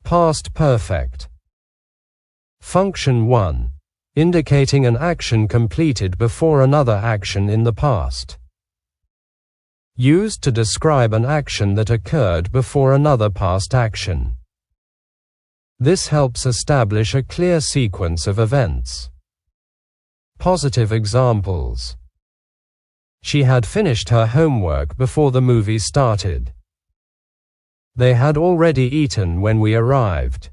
Past perfect. Function 1. Indicating an action completed before another action in the past. Used to describe an action that occurred before another past action. This helps establish a clear sequence of events. Positive examples. She had finished her homework before the movie started. They had already eaten when we arrived.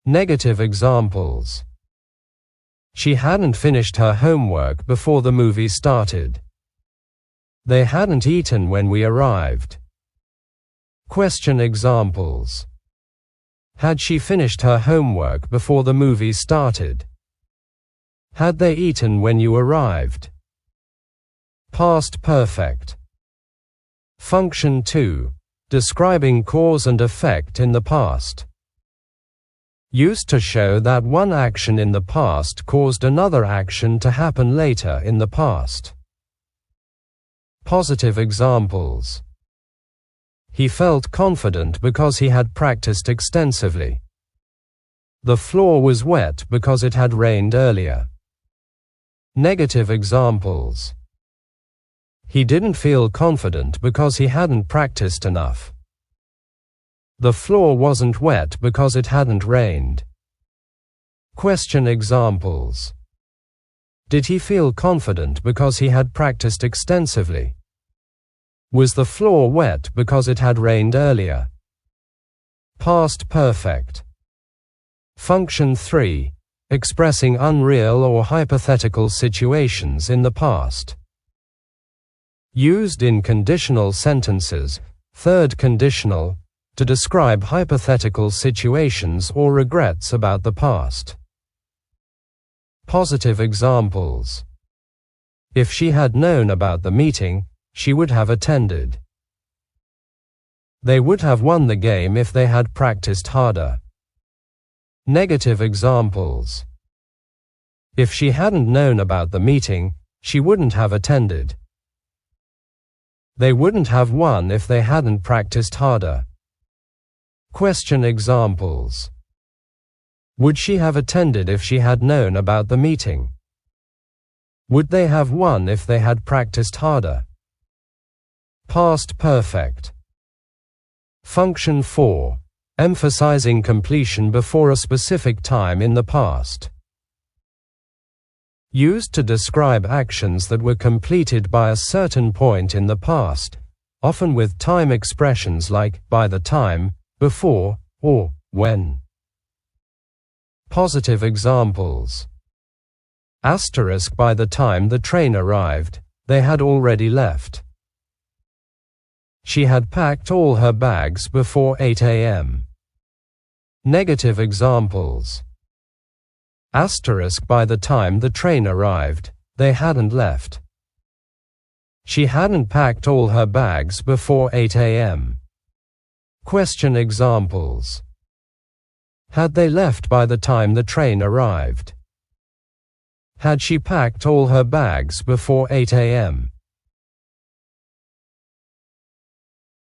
Negative examples. She hadn't finished her homework before the movie started. They hadn't eaten when we arrived. Question examples. Had she finished her homework before the movie started? Had they eaten when you arrived? Past perfect. Function 2. Describing cause and effect in the past. Used to show that one action in the past caused another action to happen later in the past. Positive examples. He felt confident because he had practiced extensively. The floor was wet because it had rained earlier. Negative examples. He didn't feel confident because he hadn't practiced enough. The floor wasn't wet because it hadn't rained. Question examples. Did he feel confident because he had practiced extensively? Was the floor wet because it had rained earlier? Past perfect. Function 3. Expressing unreal or hypothetical situations in the past. Used in conditional sentences, third conditional, to describe hypothetical situations or regrets about the past. Positive examples. If she had known about the meeting, she would have attended. They would have won the game if they had practiced harder. Negative examples. If she hadn't known about the meeting, she wouldn't have attended. They wouldn't have won if they hadn't practiced harder. Question examples. Would she have attended if she had known about the meeting? Would they have won if they had practiced harder? Past perfect. Function 4. Emphasizing completion before a specific time in the past. Used to describe actions that were completed by a certain point in the past, often with time expressions like by the time, before, or when. Positive examples. Asterisk by the time the train arrived, they had already left. She had packed all her bags before 8 a.m. Negative examples. Asterisk by the time the train arrived, they hadn't left. She hadn't packed all her bags before 8 a.m. Question examples. Had they left by the time the train arrived? Had she packed all her bags before 8 a.m.?